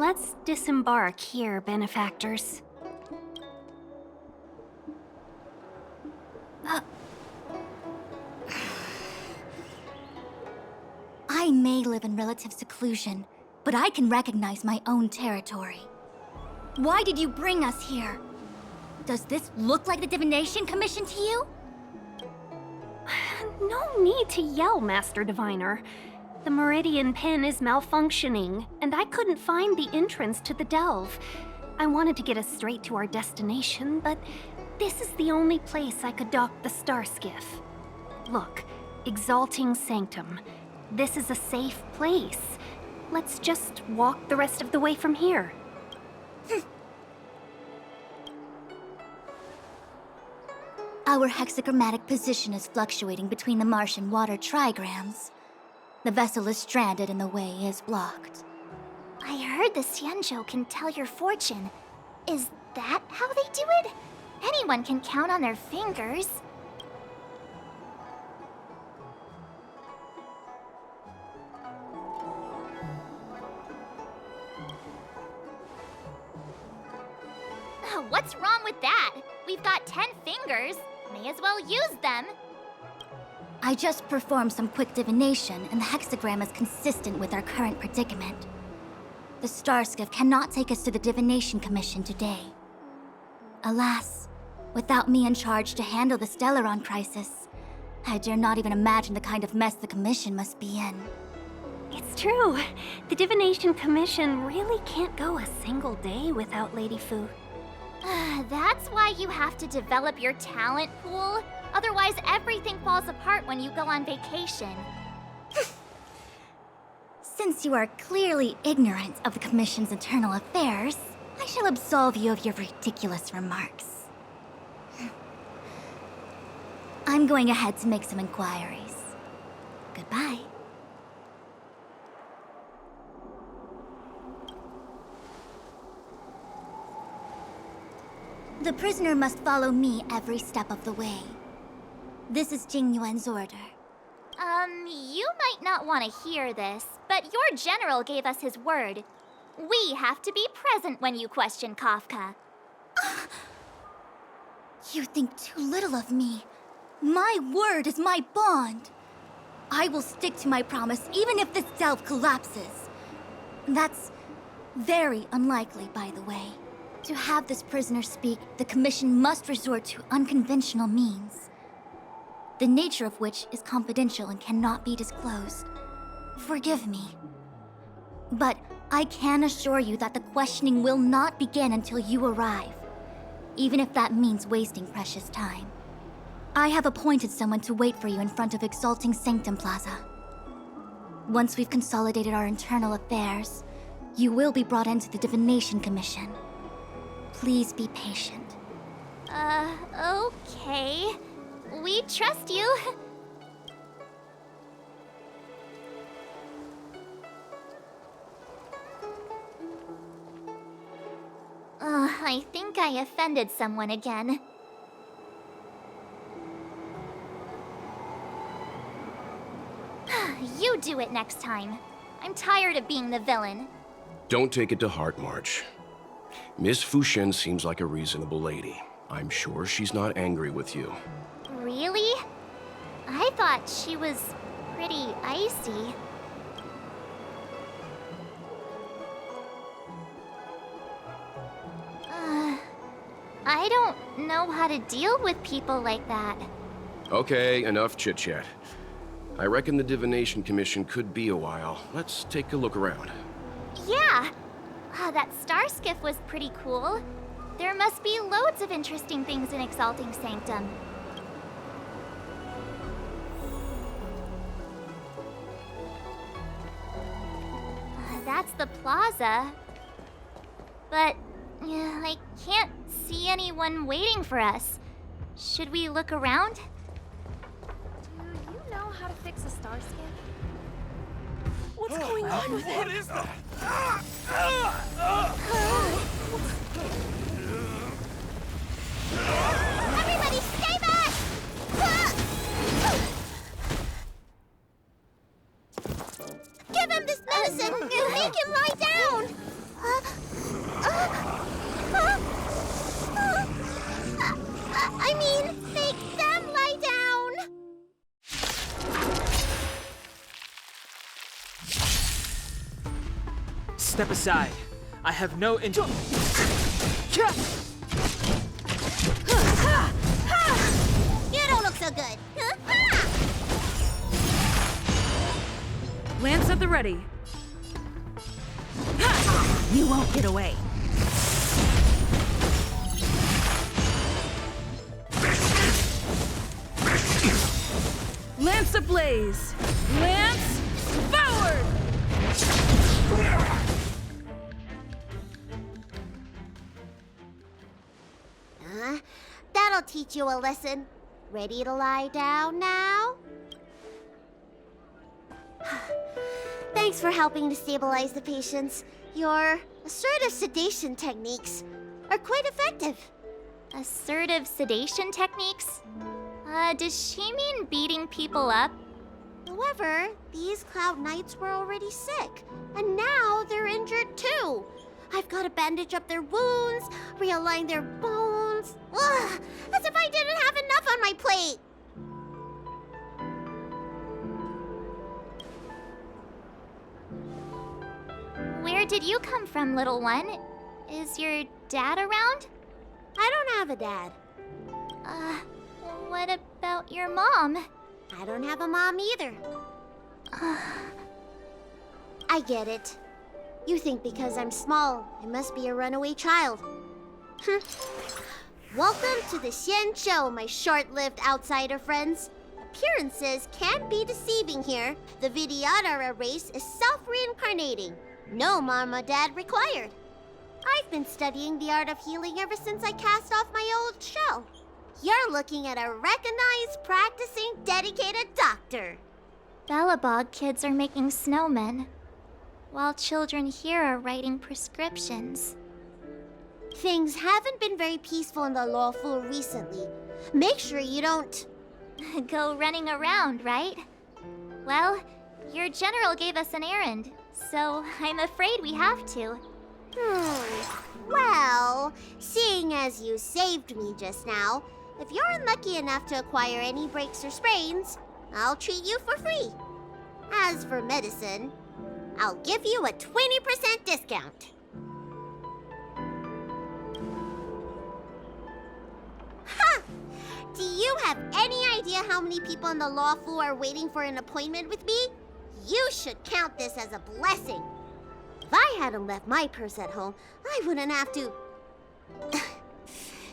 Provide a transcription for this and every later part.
Let's disembark here, benefactors. I may live in relative seclusion, but I can recognize my own territory. Why did you bring us here? Does this look like the Divination Commission to you? No need to yell, Master Diviner. The Meridian Pin is malfunctioning, and I couldn't find the entrance to the delve. I wanted to get us straight to our destination, but this is the only place I could dock the star skiff. Look, Exalting Sanctum. This is a safe place. Let's just walk the rest of the way from here. Our hexagrammatic position is fluctuating between the Martian water trigrams. The vessel is stranded and the way is blocked. I heard the Xianzhou can tell your fortune. Is that how they do it? Anyone can count on their fingers. What's wrong with that? We've got 10 fingers. May as well use them. I just performed some quick divination, and the hexagram is consistent with our current predicament. The star skiff cannot take us to the Divination Commission today. Alas, without me in charge to handle the Stellaron crisis, I dare not even imagine the kind of mess the Commission must be in. It's true. The Divination Commission really can't go a single day without Lady Fu. That's why you have to develop your talent pool. Otherwise, everything falls apart when you go on vacation. Since you are clearly ignorant of the Commission's internal affairs, I shall absolve you of your ridiculous remarks. I'm going ahead to make some inquiries. Goodbye. The prisoner must follow me every step of the way. This is Jing Yuan's order. You might not want to hear this, but your general gave us his word. We have to be present when you question Kafka. You think too little of me. My word is my bond. I will stick to my promise even if this delve collapses. That's very unlikely, by the way. To have this prisoner speak, the Commission must resort to unconventional means, the nature of which is confidential and cannot be disclosed. Forgive me. But I can assure you that the questioning will not begin until you arrive, even if that means wasting precious time. I have appointed someone to wait for you in front of Exalting Sanctum Plaza. Once we've consolidated our internal affairs, you will be brought into the Divination Commission. Please be patient. Okay. We trust you. I think I offended someone again. You do it next time. I'm tired of being the villain. Don't take it to heart, March. Miss Fu Xuan seems like a reasonable lady. I'm sure she's not angry with you. Really? I thought she was pretty icy. I don't know how to deal with people like that. Okay, enough chit-chat. I reckon the Divination Commission could be a while. Let's take a look around. Yeah! That star skiff was pretty cool. There must be loads of interesting things in Exalting Sanctum. That's the plaza. But I can't see anyone waiting for us. Should we look around? Do you know how to fix a star skiff? What's going on with it? What is that? Everybody stay back! Give him this medicine! Make him lie down! I mean, make them lie down! Step aside. I have no intent. You don't look so good. Lance at the ready. You won't get away. Lance ablaze! Lance forward! That'll teach you a lesson. Ready to lie down now? Thanks for helping to stabilize the patients. Your assertive sedation techniques are quite effective. Assertive sedation techniques? Does she mean beating people up? However, these Cloud Knights were already sick, and now they're injured too. I've got to bandage up their wounds, realign their bones. Ugh, as if I didn't have enough on my plate. Where did you come from, little one? Is your dad around? I don't have a dad. What about your mom? I don't have a mom either. I get it. You think because I'm small, I must be a runaway child. Welcome to the Xian Show, my short-lived outsider friends. Appearances can't be deceiving here. The Vidyadhara race is self-reincarnating. No mom or dad required. I've been studying the art of healing ever since I cast off my old shell. You're looking at a recognized, practicing, dedicated doctor. Balabog kids are making snowmen, while children here are writing prescriptions. Things haven't been very peaceful in the lawful recently. Make sure you don't go running around, right? Well, your general gave us an errand, so I'm afraid we have to. Well, seeing as you saved me just now, if you're unlucky enough to acquire any breaks or sprains, I'll treat you for free. As for medicine, I'll give you a 20% discount. Ha! Do you have any idea how many people in the law school are waiting for an appointment with me? You should count this as a blessing. If I hadn't left my purse at home, I wouldn't have to...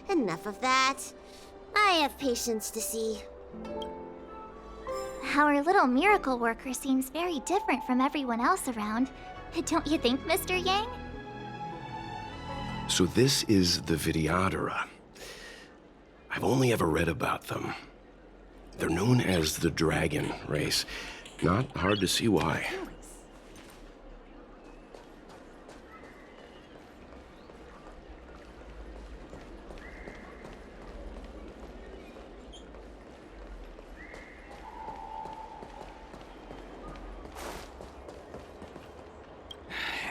Enough of that. I have patients to see. Our little miracle worker seems very different from everyone else around. Don't you think, Mr. Yang? So this is the Vidyadhara. I've only ever read about them. They're known as the Dragon race. Not hard to see why.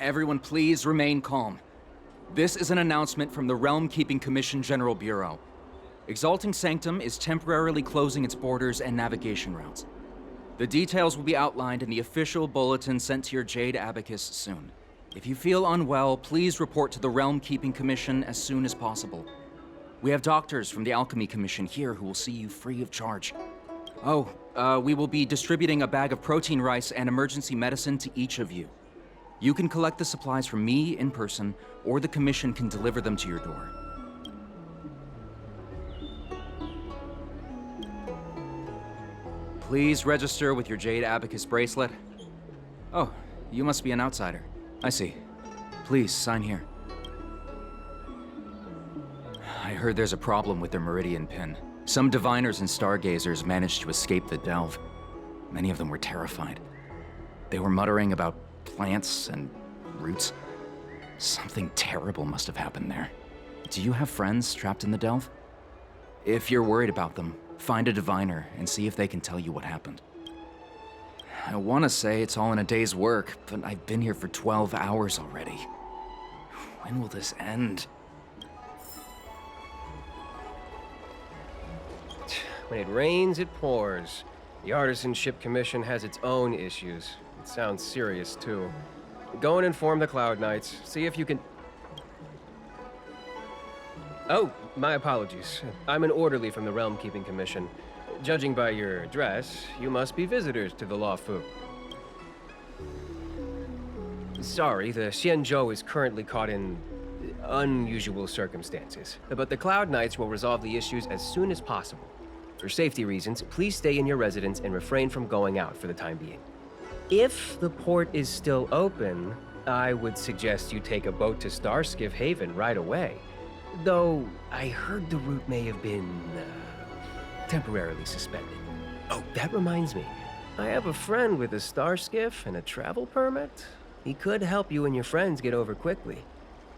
Everyone, please remain calm. This is an announcement from the Realm Keeping Commission General Bureau. Exalting Sanctum is temporarily closing its borders and navigation routes. The details will be outlined in the official bulletin sent to your Jade Abacus soon. If you feel unwell, please report to the Realm Keeping Commission as soon as possible. We have doctors from the Alchemy Commission here who will see you free of charge. Oh, we will be distributing a bag of protein rice and emergency medicine to each of you. You can collect the supplies from me in person, or the Commission can deliver them to your door. Please register with your Jade Abacus bracelet. Oh, you must be an outsider. I see. Please, sign here. I heard there's a problem with their Meridian pin. Some diviners and stargazers managed to escape the delve. Many of them were terrified. They were muttering about plants and roots. Something terrible must have happened there. Do you have friends trapped in the delve? If you're worried about them, find a diviner and see if they can tell you what happened. I want to say it's all in a day's work, but I've been here for 12 hours already. When will this end? When it rains, it pours. The Artisanship Commission has its own issues. It sounds serious, too. Go and inform the Cloud Knights. See if you can... Oh, my apologies. I'm an orderly from the Realm Keeping Commission. Judging by your dress, you must be visitors to the Law Fu. Sorry, the Xianzhou is currently caught in unusual circumstances, but the Cloud Knights will resolve the issues as soon as possible. For safety reasons, please stay in your residence and refrain from going out for the time being. If the port is still open, I would suggest you take a boat to Starskiff Haven right away. Though, I heard the route may have been temporarily suspended. Oh, that reminds me. I have a friend with a Starskiff and a travel permit. He could help you and your friends get over quickly.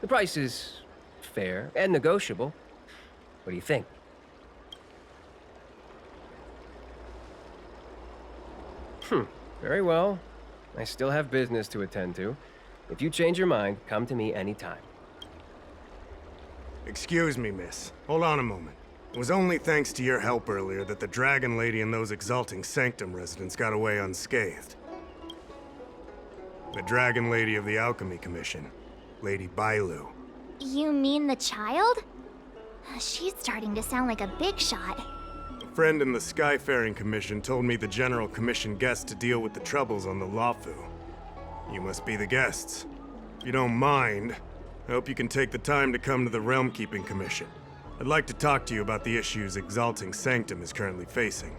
The price is fair and negotiable. What do you think? Very well. I still have business to attend to. If you change your mind, come to me anytime. Excuse me, miss. Hold on a moment. It was only thanks to your help earlier that the Dragon Lady and those Exalting Sanctum residents got away unscathed. The Dragon Lady of the Alchemy Commission, Lady Bailu. You mean the child? She's starting to sound like a big shot. A friend in the Skyfaring Commission told me the General commissioned guests to deal with the troubles on the Lawfu. You must be the guests. If you don't mind, I hope you can take the time to come to the Realm Keeping Commission. I'd like to talk to you about the issues Exalting Sanctum is currently facing.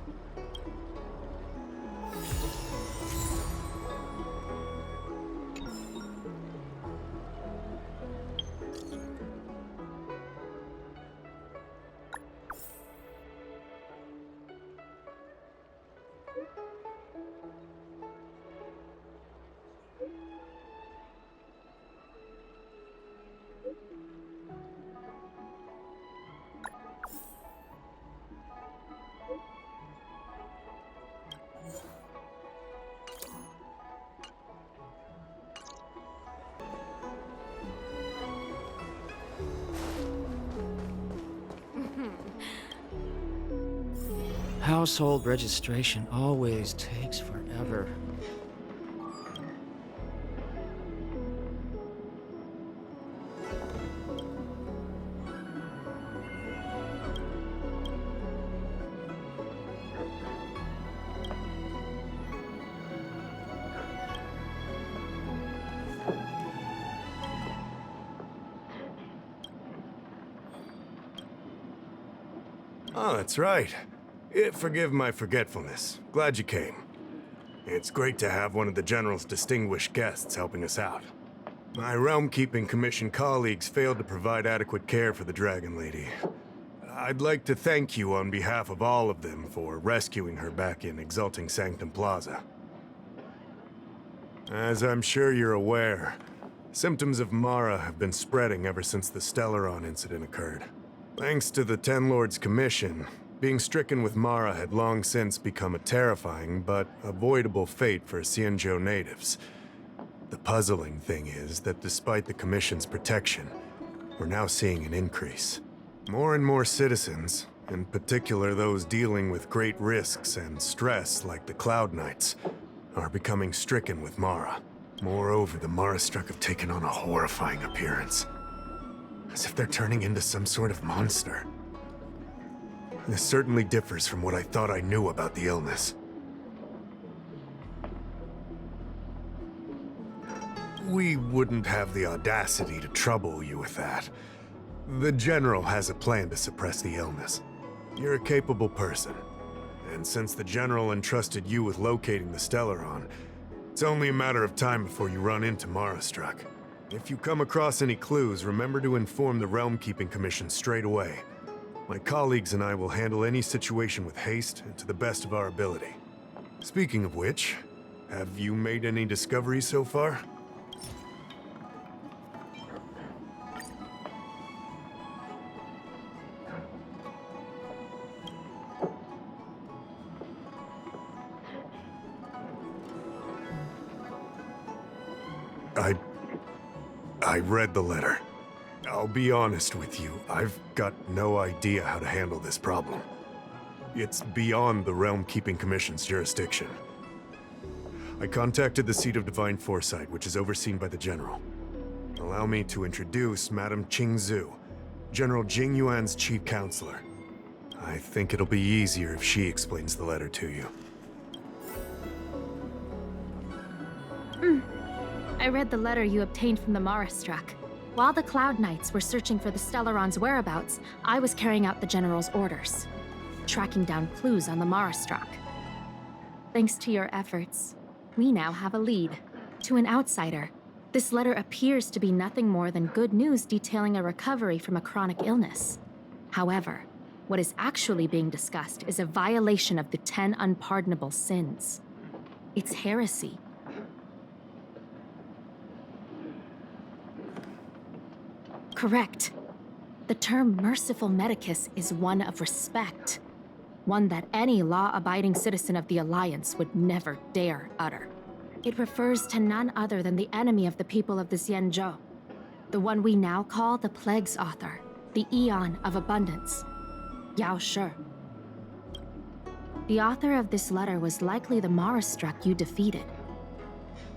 Household registration always takes forever. Oh, that's right. Forgive my forgetfulness. Glad you came. It's great to have one of the General's distinguished guests helping us out. My Realm Keeping Commission colleagues failed to provide adequate care for the Dragon Lady. I'd like to thank you on behalf of all of them for rescuing her back in Exalting Sanctum Plaza. As I'm sure you're aware, symptoms of Mara have been spreading ever since the Stellaron incident occurred. Thanks to the Ten Lords Commission, being stricken with Mara had long since become a terrifying but avoidable fate for Xianzhou natives. The puzzling thing is that despite the Commission's protection, we're now seeing an increase. More and more citizens, in particular those dealing with great risks and stress like the Cloud Knights, are becoming stricken with Mara. Moreover, the Mara-struck have taken on a horrifying appearance, as if they're turning into some sort of monster. This certainly differs from what I thought I knew about the illness. We wouldn't have the audacity to trouble you with that. The General has a plan to suppress the illness. You're a capable person, and since the General entrusted you with locating the Stellaron, it's only a matter of time before you run into Mara-struck. If you come across any clues, remember to inform the Realm Keeping Commission straight away. My colleagues and I will handle any situation with haste and to the best of our ability. Speaking of which, have you made any discoveries so far? I read the letter. I'll be honest with you, I've got no idea how to handle this problem. It's beyond the Realm Keeping Commission's jurisdiction. I contacted the Seat of Divine Foresight, which is overseen by the General. Allow me to introduce Madame Qingzhu, General Jing Yuan's chief counselor. I think it'll be easier if she explains the letter to you. I read the letter you obtained from the Marastruck. While the Cloud Knights were searching for the Stellaron's whereabouts, I was carrying out the General's orders, tracking down clues on the Marastruck. Thanks to your efforts, we now have a lead. To an outsider, this letter appears to be nothing more than good news detailing a recovery from a chronic illness. However, what is actually being discussed is a violation of the 10 unpardonable sins. It's heresy. Correct. The term merciful medicus is one of respect. One that any law-abiding citizen of the Alliance would never dare utter. It refers to none other than the enemy of the people of the Xianzhou. The one we now call the Plague's author, the Eon of Abundance, Yao Shi. The author of this letter was likely the Marastruck you defeated.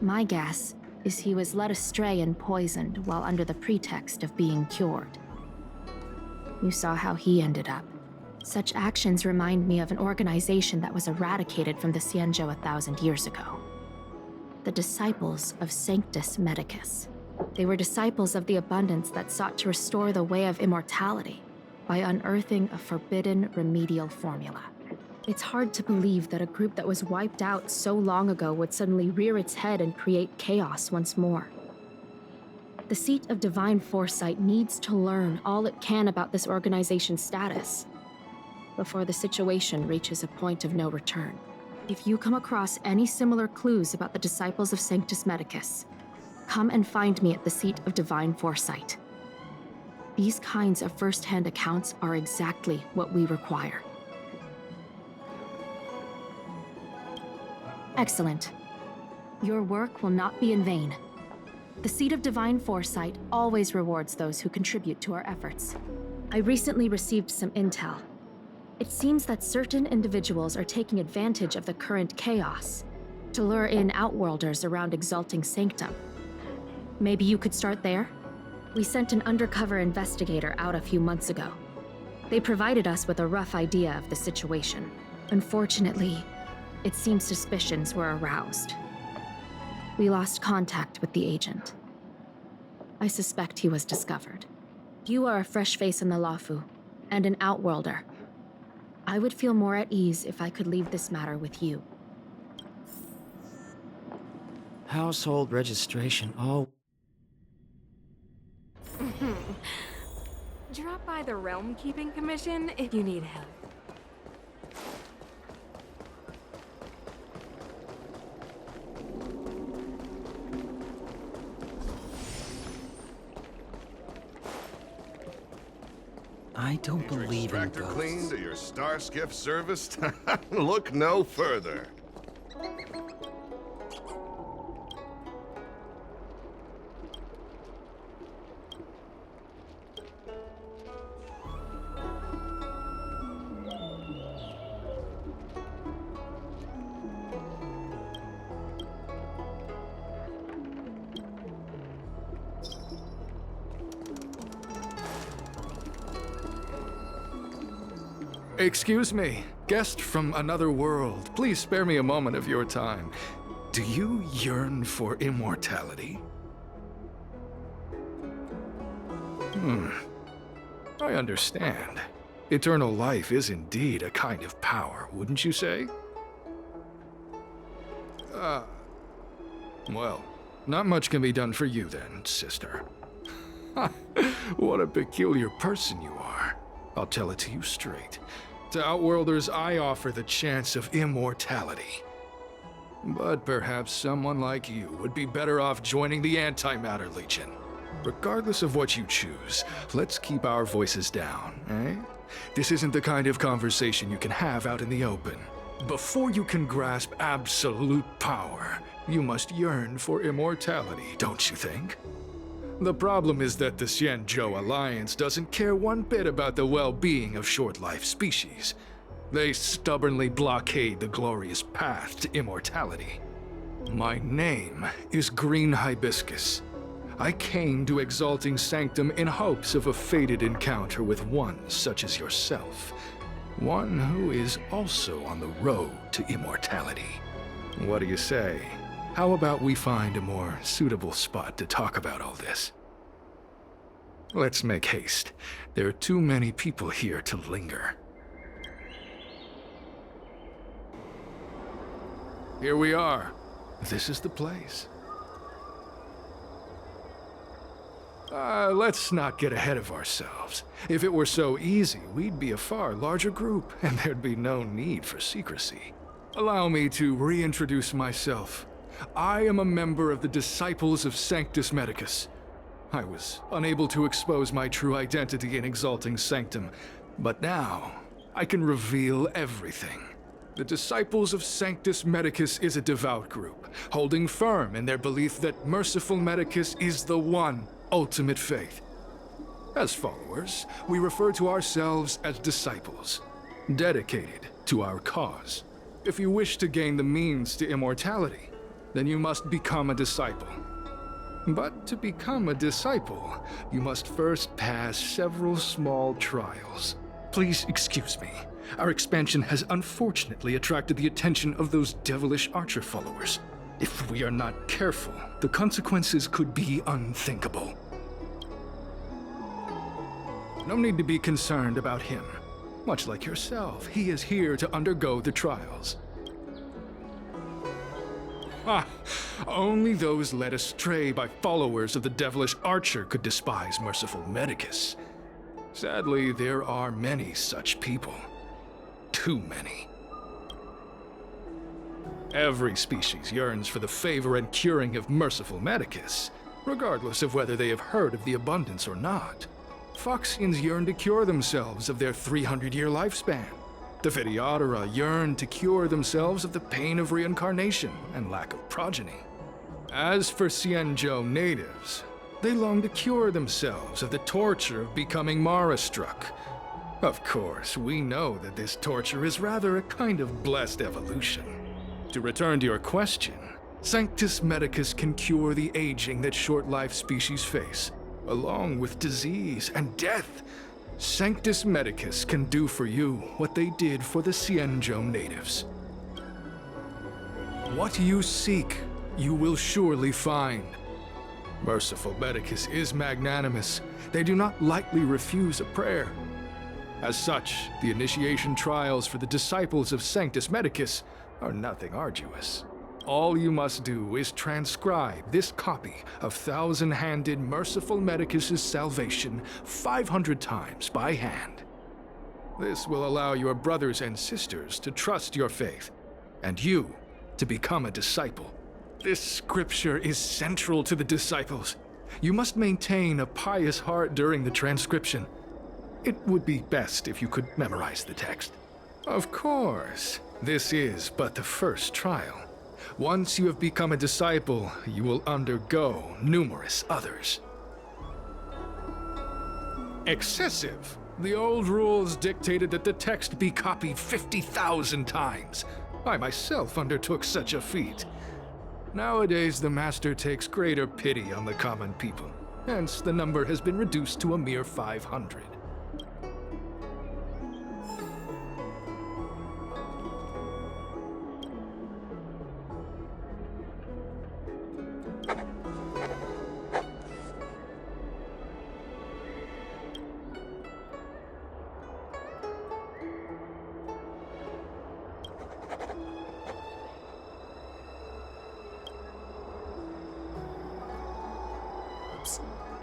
My guess is he was led astray and poisoned while under the pretext of being cured. You saw how he ended up. Such actions remind me of an organization that was eradicated from the Xianzhou 1,000 years ago. The Disciples of Sanctus Medicus. They were disciples of the Abundance that sought to restore the way of immortality by unearthing a forbidden remedial formula. It's hard to believe that a group that was wiped out so long ago would suddenly rear its head and create chaos once more. The Seat of Divine Foresight needs to learn all it can about this organization's status before the situation reaches a point of no return. If you come across any similar clues about the Disciples of Sanctus Medicus, come and find me at the Seat of Divine Foresight. These kinds of first-hand accounts are exactly what we require. Excellent. Your work will not be in vain. The Seat of Divine Foresight always rewards those who contribute to our efforts. I recently received some intel. It seems that certain individuals are taking advantage of the current chaos to lure in Outworlders around Exalting Sanctum. Maybe you could start there? We sent an undercover investigator out a few months ago. They provided us with a rough idea of the situation. Unfortunately, it seems suspicions were aroused. We lost contact with the agent. I suspect he was discovered. You are a fresh face in the Lafu, and an Outworlder. I would feel more at ease if I could leave this matter with you. Household registration, oh. Drop by the Realm Keeping Commission if you need help. I don't believe in Tractor ghosts. cleaned or your star skiff serviced? Look no further. Excuse me, guest from another world. Please spare me a moment of your time. Do you yearn for immortality? I understand. Eternal life is indeed a kind of power, wouldn't you say? Well, not much can be done for you then, sister. What a peculiar person you are. I'll tell it to you straight. To Outworlders, I offer the chance of immortality. But perhaps someone like you would be better off joining the Antimatter Legion. Regardless of what you choose, let's keep our voices down, eh? This isn't the kind of conversation you can have out in the open. Before you can grasp absolute power, you must yearn for immortality, don't you think? The problem is that the Xianzhou Alliance doesn't care one bit about the well-being of short-life species. They stubbornly blockade the glorious path to immortality. My name is Green Hibiscus. I came to Exalting Sanctum in hopes of a fated encounter with one such as yourself. One who is also on the road to immortality. What do you say? How about we find a more suitable spot to talk about all this? Let's make haste. There are too many people here to linger. Here we are. This is the place. Let's not get ahead of ourselves. If it were so easy, we'd be a far larger group, and there'd be no need for secrecy. Allow me to reintroduce myself. I am a member of the Disciples of Sanctus Medicus. I was unable to expose my true identity in Exalting Sanctum, but now I can reveal everything. The Disciples of Sanctus Medicus is a devout group, holding firm in their belief that Merciful Medicus is the one ultimate faith. As followers, we refer to ourselves as disciples, dedicated to our cause. If you wish to gain the means to immortality, then you must become a disciple. But to become a disciple, you must first pass several small trials. Please excuse me. Our expansion has unfortunately attracted the attention of those devilish archer followers. If we are not careful, the consequences could be unthinkable. No need to be concerned about him. Much like yourself, he is here to undergo the trials. Only those led astray by followers of the devilish archer could despise Merciful Medicus. Sadly, there are many such people. Too many. Every species yearns for the favor and curing of Merciful Medicus, regardless of whether they have heard of the abundance or not. Foxians yearn to cure themselves of their 300-year lifespan. The Videodara yearn to cure themselves of the pain of reincarnation and lack of progeny. As for Xianzhou natives, they long to cure themselves of the torture of becoming Mara-struck. Of course, we know that this torture is rather a kind of blessed evolution. To return to your question, Sanctus Medicus can cure the aging that short-life species face, along with disease and death. Sanctus Medicus can do for you what they did for the Xianzhou natives. What you seek, you will surely find. Merciful Medicus is magnanimous. They do not lightly refuse a prayer. As such, the initiation trials for the disciples of Sanctus Medicus are nothing arduous. All you must do is transcribe this copy of thousand-handed Merciful Medicus's salvation 500 times by hand. This will allow your brothers and sisters to trust your faith, and you to become a disciple. This scripture is central to the disciples. You must maintain a pious heart during the transcription. It would be best if you could memorize the text. Of course, this is but the first trial. Once you have become a disciple, you will undergo numerous others. Excessive! The old rules dictated that the text be copied 50,000 times. I myself undertook such a feat. Nowadays, the Master takes greater pity on the common people. Hence, the number has been reduced to a mere 500.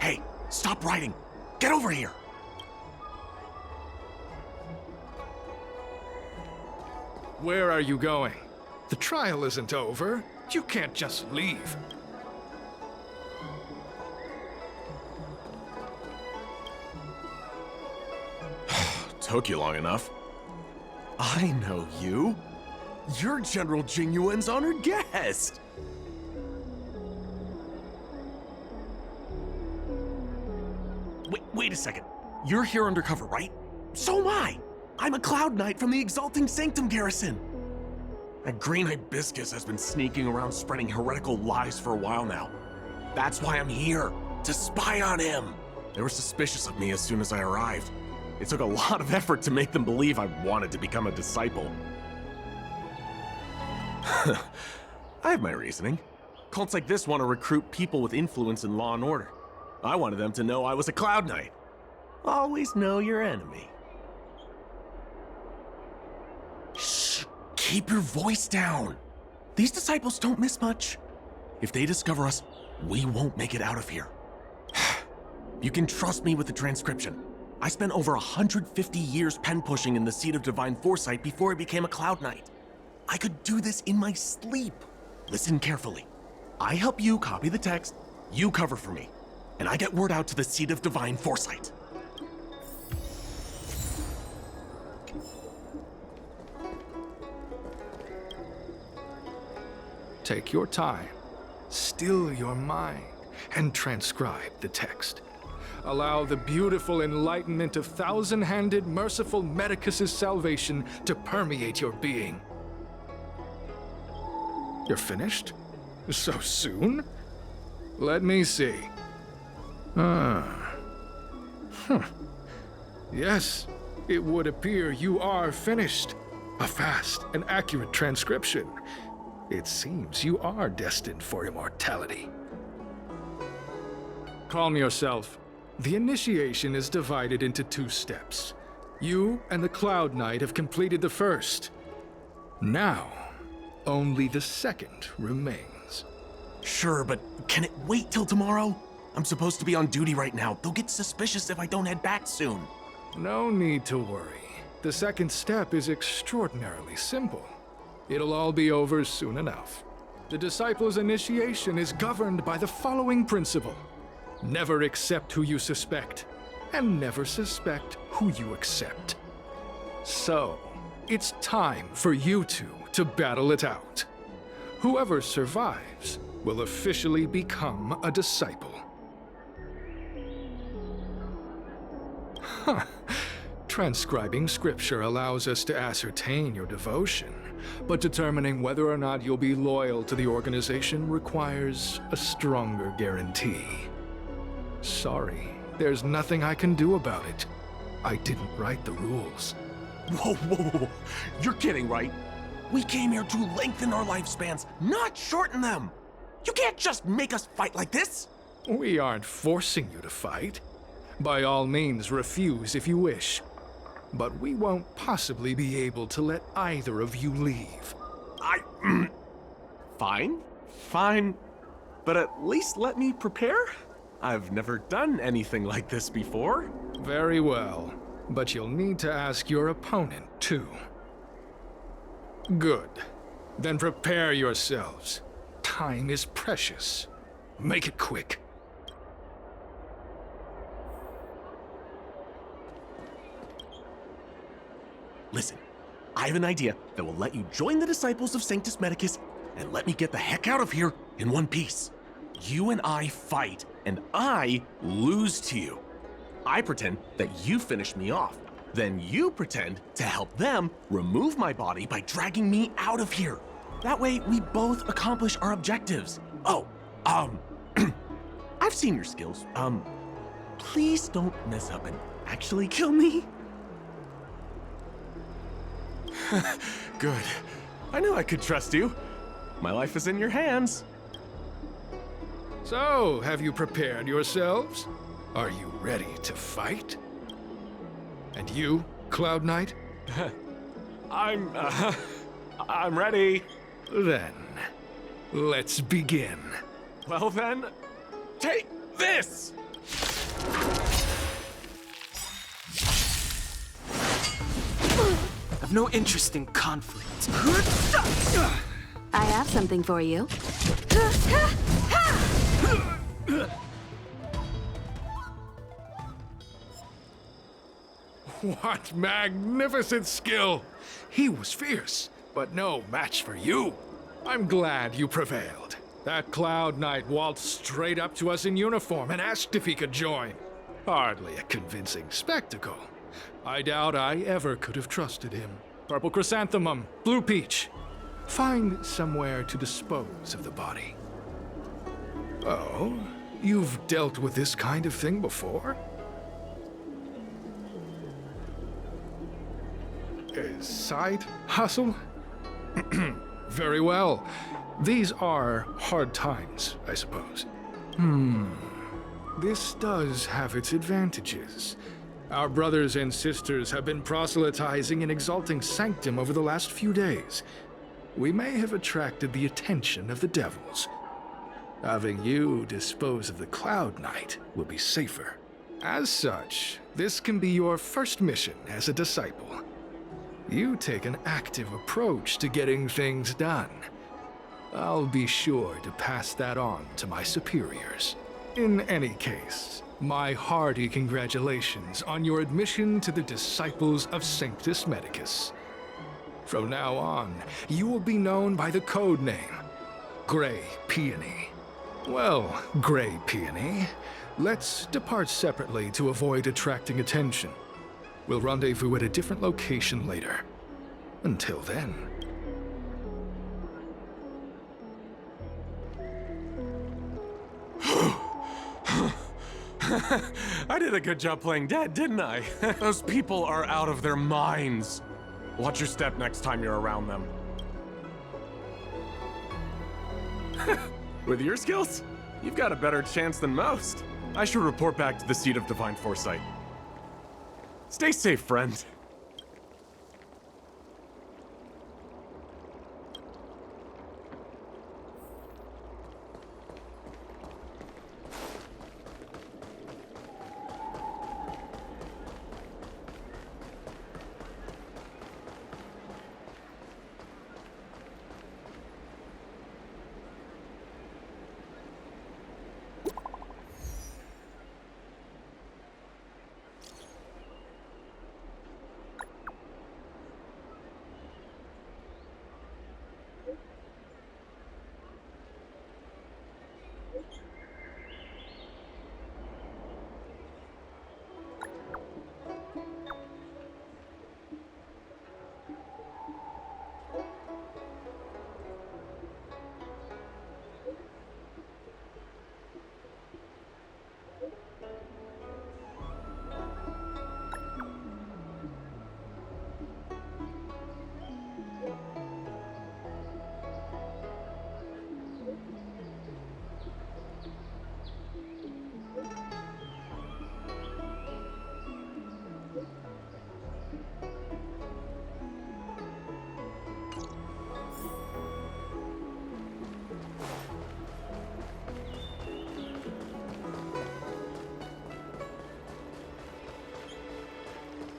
Hey, stop writing! Get over here! Where are you going? The trial isn't over. You can't just leave. Took you long enough. I know you. You're General Jingyuan's honored guest. Wait a second. You're here undercover, right? So am I. I'm a Cloud Knight from the Exalting Sanctum garrison. That green hibiscus has been sneaking around spreading heretical lies for a while now. That's why I'm here, to spy on him. They were suspicious of me as soon as I arrived. It took a lot of effort to make them believe I wanted to become a disciple. I have my reasoning. Cults like this want to recruit people with influence in law and order. I wanted them to know I was a Cloud Knight. Always know your enemy. Shh! Keep your voice down. These disciples don't miss much. If they discover us, we won't make it out of here. You can trust me with the transcription. I spent over 150 years pen pushing in the seat of divine foresight before I became a Cloud Knight. I could do this in my sleep. Listen carefully. I help you copy the text, you cover for me, and I get word out to the seat of divine foresight. Take your time, still your mind, and transcribe the text. Allow the beautiful enlightenment of thousand-handed, merciful Medicus's salvation to permeate your being. You're finished? So soon? Let me see. Yes, it would appear you are finished. A fast and accurate transcription. It seems you are destined for immortality. Calm yourself. The initiation is divided into 2 steps. You and the Cloud Knight have completed the first. Now, only the second remains. Sure, but can it wait till tomorrow? I'm supposed to be on duty right now. They'll get suspicious if I don't head back soon. No need to worry. The second step is extraordinarily simple. It'll all be over soon enough. The disciple's initiation is governed by the following principle. Never accept who you suspect, and never suspect who you accept. So, it's time for you two to battle it out. Whoever survives will officially become a disciple. Transcribing scripture allows us to ascertain your devotion, but determining whether or not you'll be loyal to the organization requires a stronger guarantee. Sorry, there's nothing I can do about it. I didn't write the rules. Whoa. You're kidding, right? We came here to lengthen our lifespans, not shorten them. You can't just make us fight like this. We aren't forcing you to fight. By all means, refuse if you wish. But we won't possibly be able to let either of you leave. Fine. But at least let me prepare. I've never done anything like this before. Very well. But you'll need to ask your opponent, too. Good. Then prepare yourselves. Time is precious. Make it quick. Listen, I have an idea that will let you join the disciples of Sanctus Medicus and let me get the heck out of here in one piece. You and I fight, and I lose to you. I pretend that you finish me off. Then you pretend to help them remove my body by dragging me out of here. That way, we both accomplish our objectives. Oh, I've seen your skills. Please don't mess up and actually kill me. Good. I knew I could trust you. My life is in your hands. So, have you prepared yourselves? Are you ready to fight? And you, Cloud Knight? I'm ready. Then, let's begin. Well then, take this! I've no interest in conflict. I have something for you. What magnificent skill! He was fierce, but no match for you. I'm glad you prevailed. That Cloud Knight waltzed straight up to us in uniform and asked if he could join. Hardly a convincing spectacle. I doubt I ever could have trusted him. Purple chrysanthemum, blue peach. Find somewhere to dispose of the body. Oh, you've dealt with this kind of thing before? Side hustle? Very well. These are hard times, I suppose. This does have its advantages. Our brothers and sisters have been proselytizing in Exalting Sanctum over the last few days. We may have attracted the attention of the devils. Having you dispose of the Cloud Knight will be safer. As such, this can be your first mission as a disciple. You take an active approach to getting things done. I'll be sure to pass that on to my superiors. In any case, my hearty congratulations on your admission to the Disciples of Sanctus Medicus. From now on, you will be known by the code name, Grey Peony. Well, Grey Peony, let's depart separately to avoid attracting attention. We'll rendezvous at a different location later. Until then. I did a good job playing dead, didn't I? Those people are out of their minds. Watch your step next time you're around them. With your skills, you've got a better chance than most. I should report back to the Seat of Divine Foresight. Stay safe, friend.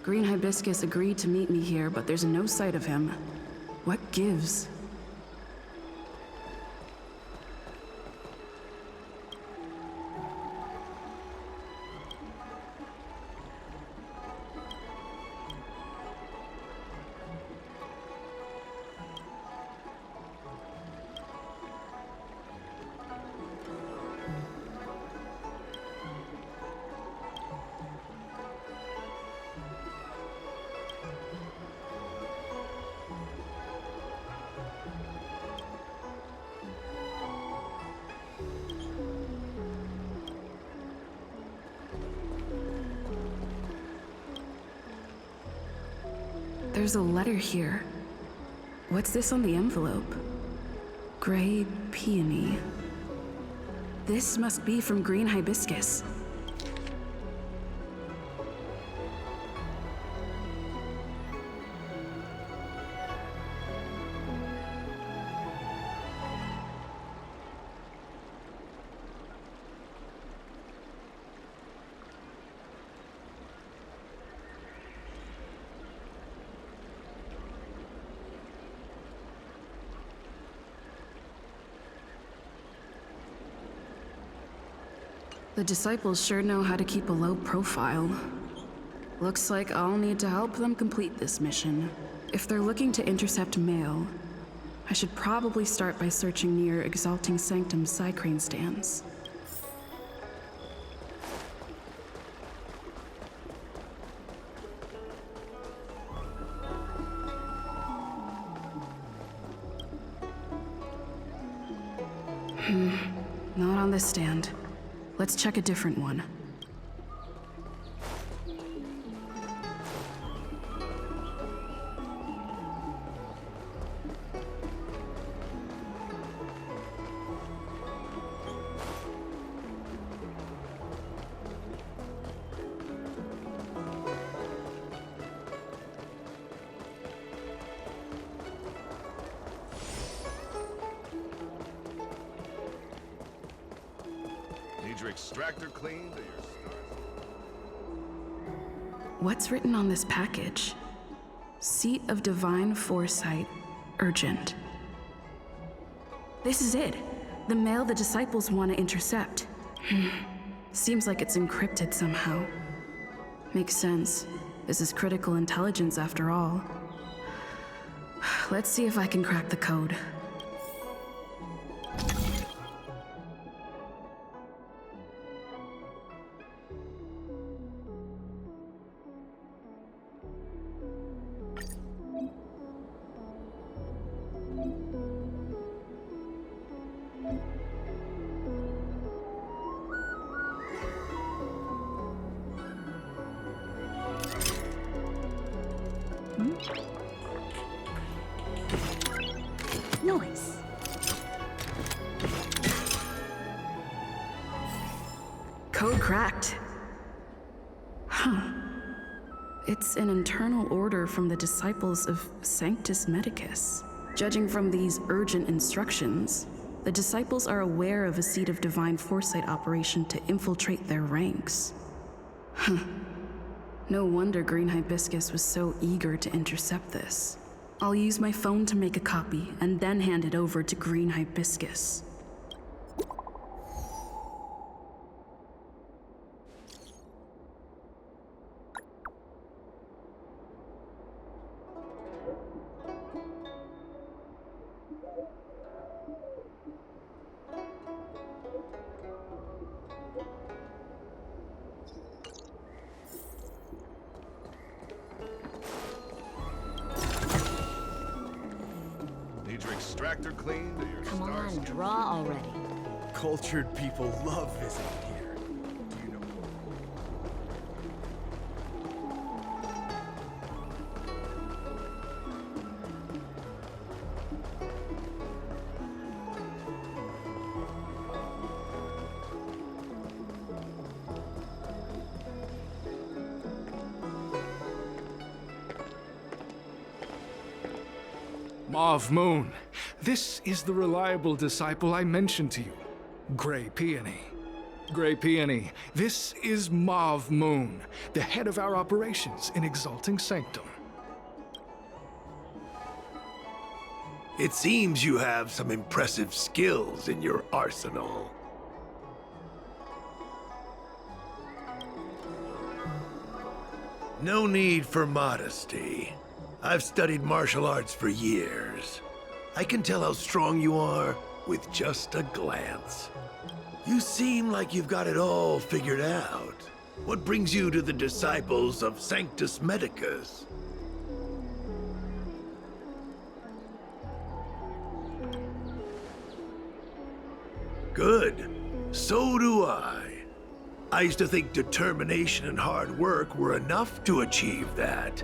Green Hibiscus agreed to meet me here, but there's no sight of him. What gives? There's a letter here. What's this on the envelope? Grey Peony. This must be from Green Hibiscus. The disciples sure know how to keep a low profile. Looks like I'll need to help them complete this mission. If they're looking to intercept mail, I should probably start by searching near Exalting Sanctum Psycrane stands. Not on this stand. Let's check a different one. Need your extractor cleaned or your stars? What's written on this package? Seat of Divine Foresight, urgent. This is it. The mail the disciples want to intercept. Seems like it's encrypted somehow. Makes sense. This is critical intelligence after all. Let's see if I can crack the code. Noise. Code cracked. Huh. It's an internal order from the disciples of Sanctus Medicus. Judging from these urgent instructions, the disciples are aware of a Seat of Divine Foresight operation to infiltrate their ranks. Huh. No wonder Green Hibiscus was so eager to intercept this. I'll use my phone to make a copy and then hand it over to Green Hibiscus. Need your extractor cleaned or your Come stars? on, draw already. Cultured people love visiting here. Do you know? Mauve Moon, this is the reliable disciple I mentioned to you, Grey Peony. Grey Peony, this is Mauve Moon, the head of our operations in Exalting Sanctum. It seems you have some impressive skills in your arsenal. No need for modesty. I've studied martial arts for years. I can tell how strong you are with just a glance. You seem like you've got it all figured out. What brings you to the disciples of Sanctus Medicus? Good. So do I. I used to think determination and hard work were enough to achieve that.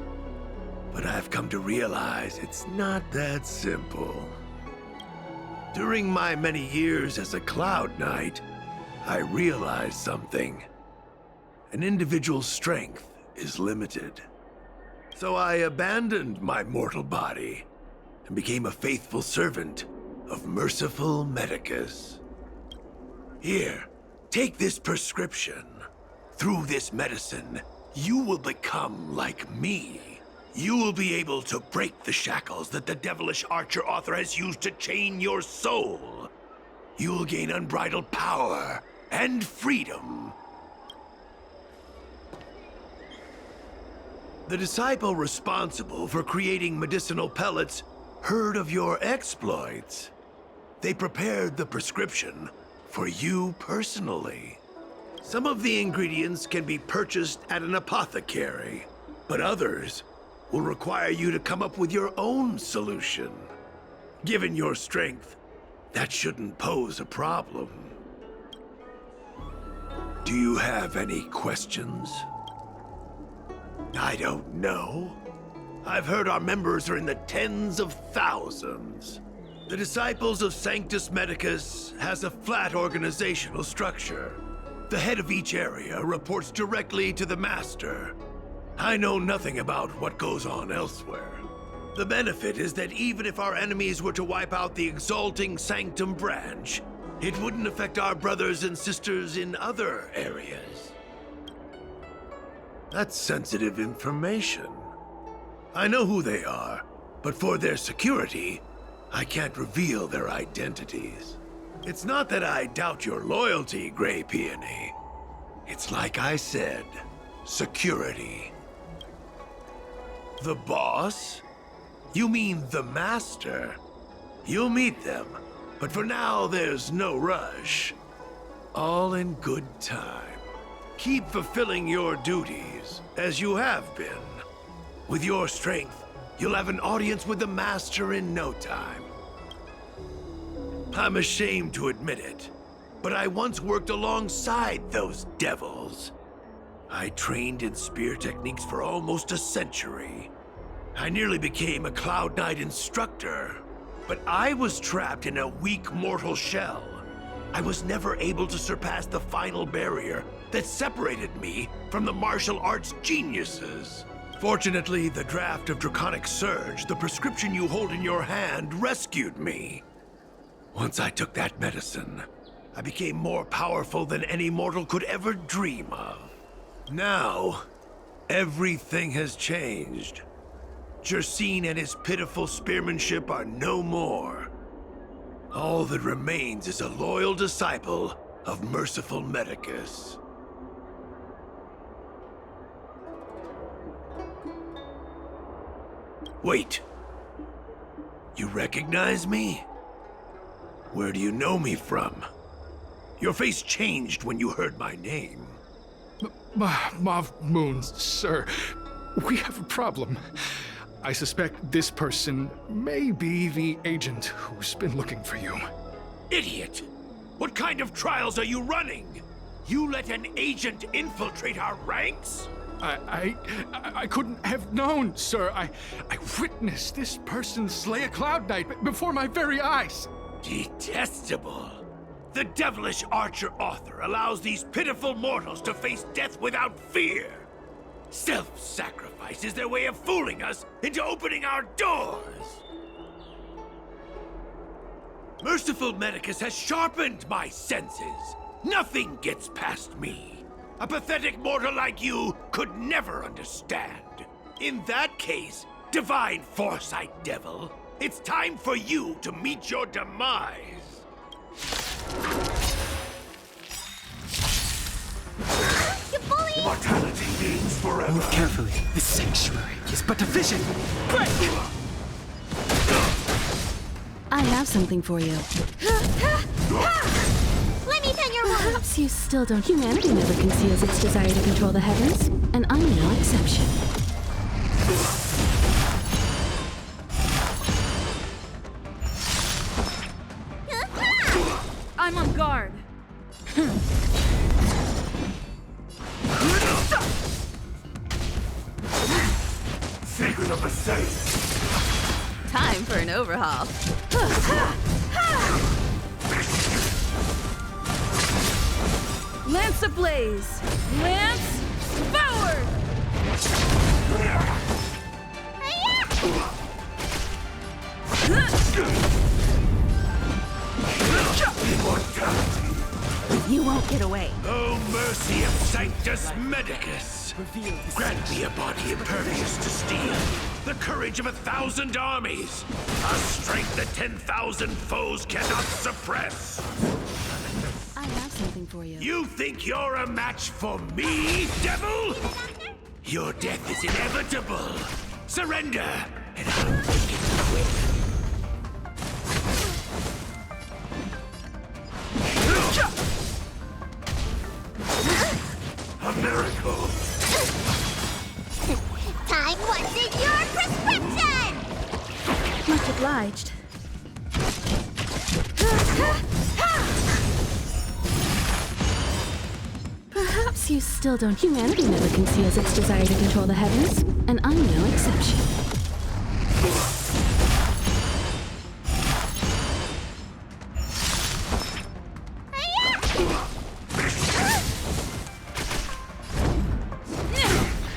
But I've come to realize it's not that simple. During my many years as a Cloud Knight, I realized something. An individual's strength is limited. So I abandoned my mortal body and became a faithful servant of merciful Medicus. Here, take this prescription. Through this medicine, you will become like me. You will be able to break the shackles that the devilish archer author has used to chain your soul. You will gain unbridled power and freedom. The disciple responsible for creating medicinal pellets heard of your exploits. They prepared the prescription for you personally. Some of the ingredients can be purchased at an apothecary, but others will require you to come up with your own solution. Given your strength, that shouldn't pose a problem. Do you have any questions? I don't know. I've heard our members are in the tens of thousands. The Disciples of Sanctus Medicus has a flat organizational structure. The head of each area reports directly to the Master. I know nothing about what goes on elsewhere. The benefit is that even if our enemies were to wipe out the Exalting Sanctum branch, it wouldn't affect our brothers and sisters in other areas. That's sensitive information. I know who they are, but for their security, I can't reveal their identities. It's not that I doubt your loyalty, Grey Peony. It's like I said, security. The boss? You mean the Master? You'll meet them, but for now there's no rush. All in good time. Keep fulfilling your duties, as you have been. With your strength, you'll have an audience with the Master in no time. I'm ashamed to admit it, but I once worked alongside those devils. I trained in spear techniques for almost a century. I nearly became a Cloud Knight instructor, but I was trapped in a weak mortal shell. I was never able to surpass the final barrier that separated me from the martial arts geniuses. Fortunately, the draft of Draconic Surge, the prescription you hold in your hand, rescued me. Once I took that medicine, I became more powerful than any mortal could ever dream of. Now, everything has changed. Jersine and his pitiful spearmanship are no more. All that remains is a loyal disciple of merciful Medicus. Wait. You recognize me? Where do you know me from? Your face changed when you heard my name. Mav Moon, sir. We have a problem. I suspect this person may be the agent who's been looking for you. Idiot! What kind of trials are you running? You let an agent infiltrate our ranks? I couldn't have known, sir. I witnessed this person slay a Cloud Knight before my very eyes. Detestable. The devilish archer author allows these pitiful mortals to face death without fear. Self-sacrifice is their way of fooling us into opening our doors. Merciful Medicus has sharpened my senses. Nothing gets past me. A pathetic mortal like you could never understand. In that case, divine foresight, devil, it's time for you to meet your demise. You bully! Immortality means forever. Move carefully. This sanctuary is but a vision. Break! I have something for you. Let me tend your wound. Perhaps you still don't. Humanity never conceals its desire to control the heavens, and I'm no exception. I'm on guard. Secret of the saints. Time for an overhaul. Lance ablaze! Lance forward! You won't get away. Oh, mercy of Sanctus Medicus! Grant me a body impervious to steel, the courage of 1,000 armies, a strength that 10,000 foes cannot suppress. I have something for you. You think you're a match for me, devil? Your death is inevitable. Surrender, and I'll make it quick. A miracle! Time what's in your prescription! Much obliged. guess you still don't. Humanity never conceals its desire to control the heavens, and I'm no exception.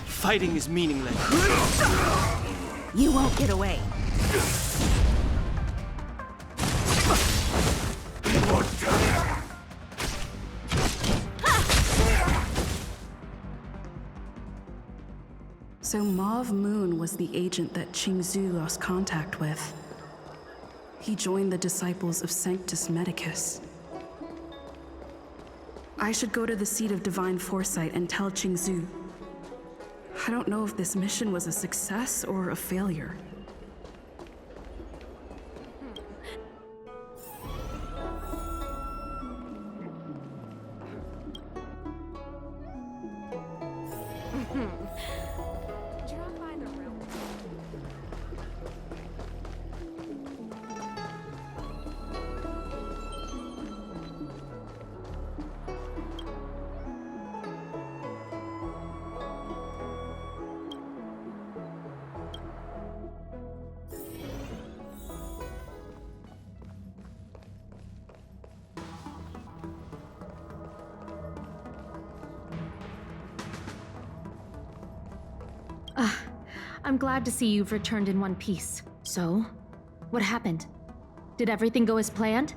Fighting is meaningless. You won't get away. So Mauve Moon was the agent that Qingzhu lost contact with. He joined the disciples of Sanctus Medicus. I should go to the seat of divine foresight and tell Qingzhu. I don't know if this mission was a success or a failure. I'm glad to see you've returned in one piece. So, what happened? Did everything go as planned?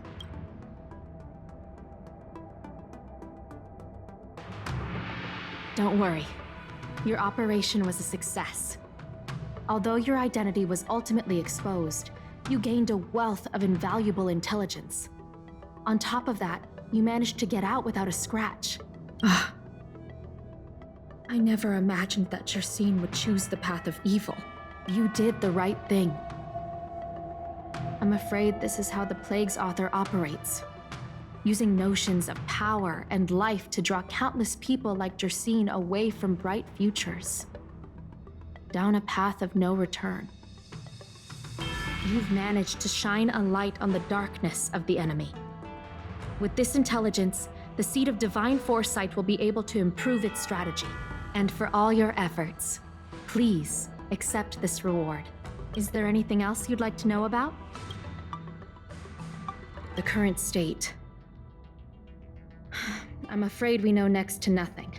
Don't worry. Your operation was a success. Although your identity was ultimately exposed, you gained a wealth of invaluable intelligence. On top of that, you managed to get out without a scratch. I never imagined that Jersine would choose the path of evil. You did the right thing. I'm afraid this is how the Plague's author operates. Using notions of power and life to draw countless people like Jersine away from bright futures. Down a path of no return. You've managed to shine a light on the darkness of the enemy. With this intelligence, the Seat of Divine Foresight will be able to improve its strategy. And for all your efforts, please accept this reward. Is there anything else you'd like to know about? The current state. I'm afraid we know next to nothing.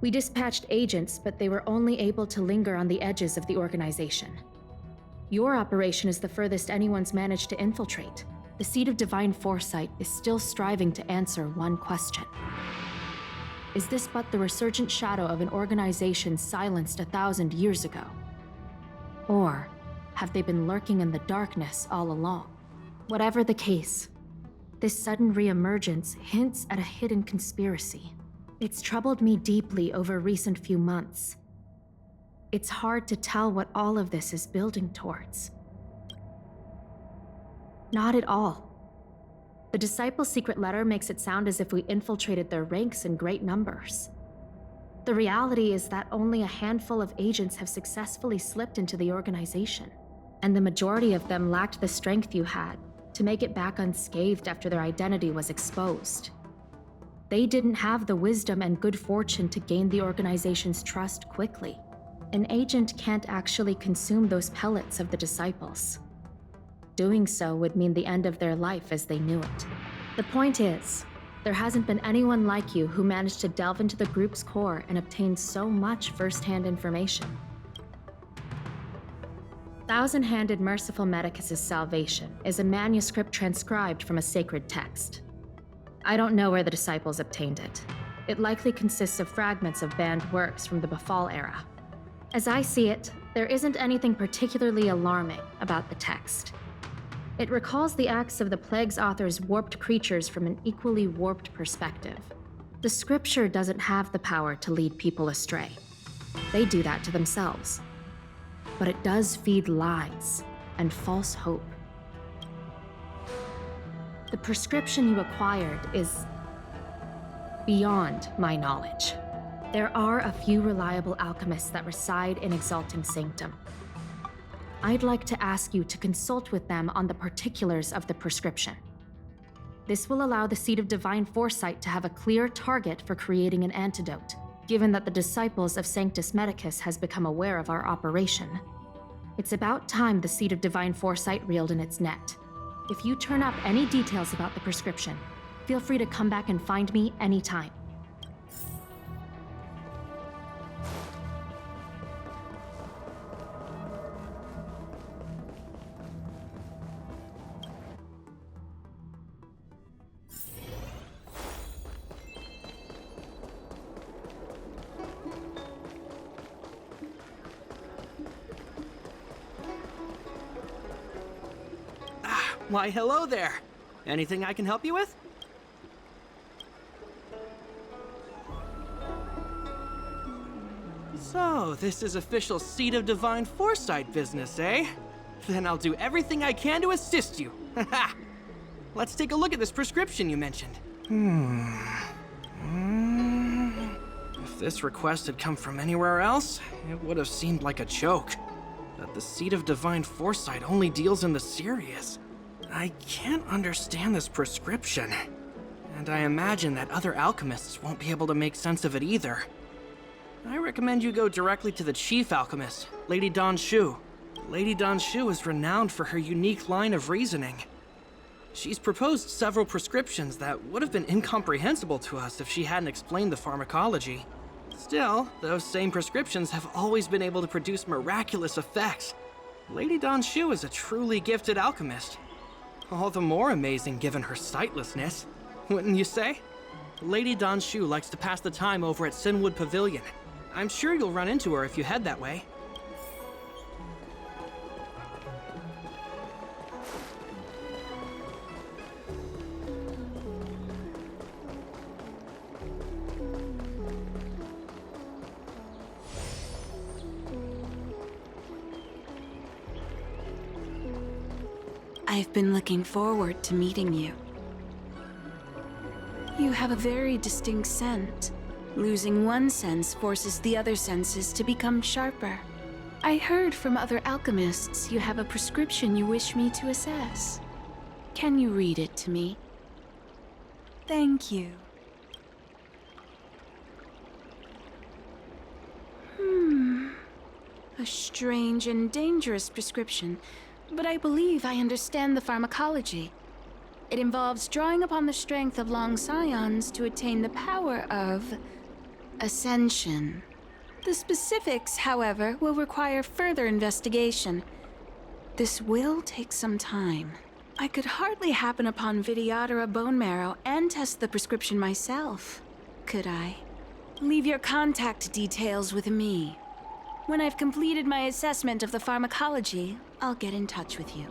We dispatched agents, but they were only able to linger on the edges of the organization. Your operation is the furthest anyone's managed to infiltrate. The Seat of Divine Foresight is still striving to answer one question. Is this but the resurgent shadow of an organization silenced 1,000 years ago? Or have they been lurking in the darkness all along? Whatever the case, this sudden reemergence hints at a hidden conspiracy. It's troubled me deeply over recent few months. It's hard to tell what all of this is building towards. Not at all. The Disciples' secret letter makes it sound as if we infiltrated their ranks in great numbers. The reality is that only a handful of agents have successfully slipped into the organization, and the majority of them lacked the strength you had to make it back unscathed after their identity was exposed. They didn't have the wisdom and good fortune to gain the organization's trust quickly. An agent can't actually consume those pellets of the Disciples. Doing so would mean the end of their life as they knew it. The point is, there hasn't been anyone like you who managed to delve into the group's core and obtain so much first-hand information. Thousand-Handed Merciful Medicus' Salvation is a manuscript transcribed from a sacred text. I don't know where the Disciples obtained it. It likely consists of fragments of banned works from the Befall era. As I see it, there isn't anything particularly alarming about the text. It recalls the acts of the Plague's author's warped creatures from an equally warped perspective. The scripture doesn't have the power to lead people astray. They do that to themselves. But it does feed lies and false hope. The prescription you acquired is beyond my knowledge. There are a few reliable alchemists that reside in Exalting Sanctum. I'd like to ask you to consult with them on the particulars of the prescription. This will allow the Seed of Divine Foresight to have a clear target for creating an antidote, given that the Disciples of Sanctus Medicus has become aware of our operation. It's about time the Seed of Divine Foresight reeled in its net. If you turn up any details about the prescription, feel free to come back and find me anytime. Why, hello there. Anything I can help you with? So, this is official Seed of Divine Foresight business, eh? Then I'll do everything I can to assist you. Let's take a look at this prescription you mentioned. If this request had come from anywhere else, it would have seemed like a joke. But the Seed of Divine Foresight only deals in the serious. I can't understand this prescription. And I imagine that other alchemists won't be able to make sense of it either. I recommend you go directly to the chief alchemist, Lady Dan Shu. Lady Dan Shu is renowned for her unique line of reasoning. She's proposed several prescriptions that would have been incomprehensible to us if she hadn't explained the pharmacology. Still, those same prescriptions have always been able to produce miraculous effects. Lady Dan Shu is a truly gifted alchemist. All the more amazing given her sightlessness, wouldn't you say? Lady Dan Shu likes to pass the time over at Sinwood Pavilion. I'm sure you'll run into her if you head that way. I've been looking forward to meeting you. You have a very distinct scent. Losing one sense forces the other senses to become sharper. I heard from other alchemists you have a prescription you wish me to assess. Can you read it to me? Thank you. A strange and dangerous prescription, but I believe I understand the pharmacology. It involves drawing upon the strength of long scions to attain the power of ascension. The specifics, however, will require further investigation. This will take some time. I could hardly happen upon Vidyadhara bone marrow and test the prescription myself, could I? Leave your contact details with me. When I've completed my assessment of the pharmacology, I'll get in touch with you.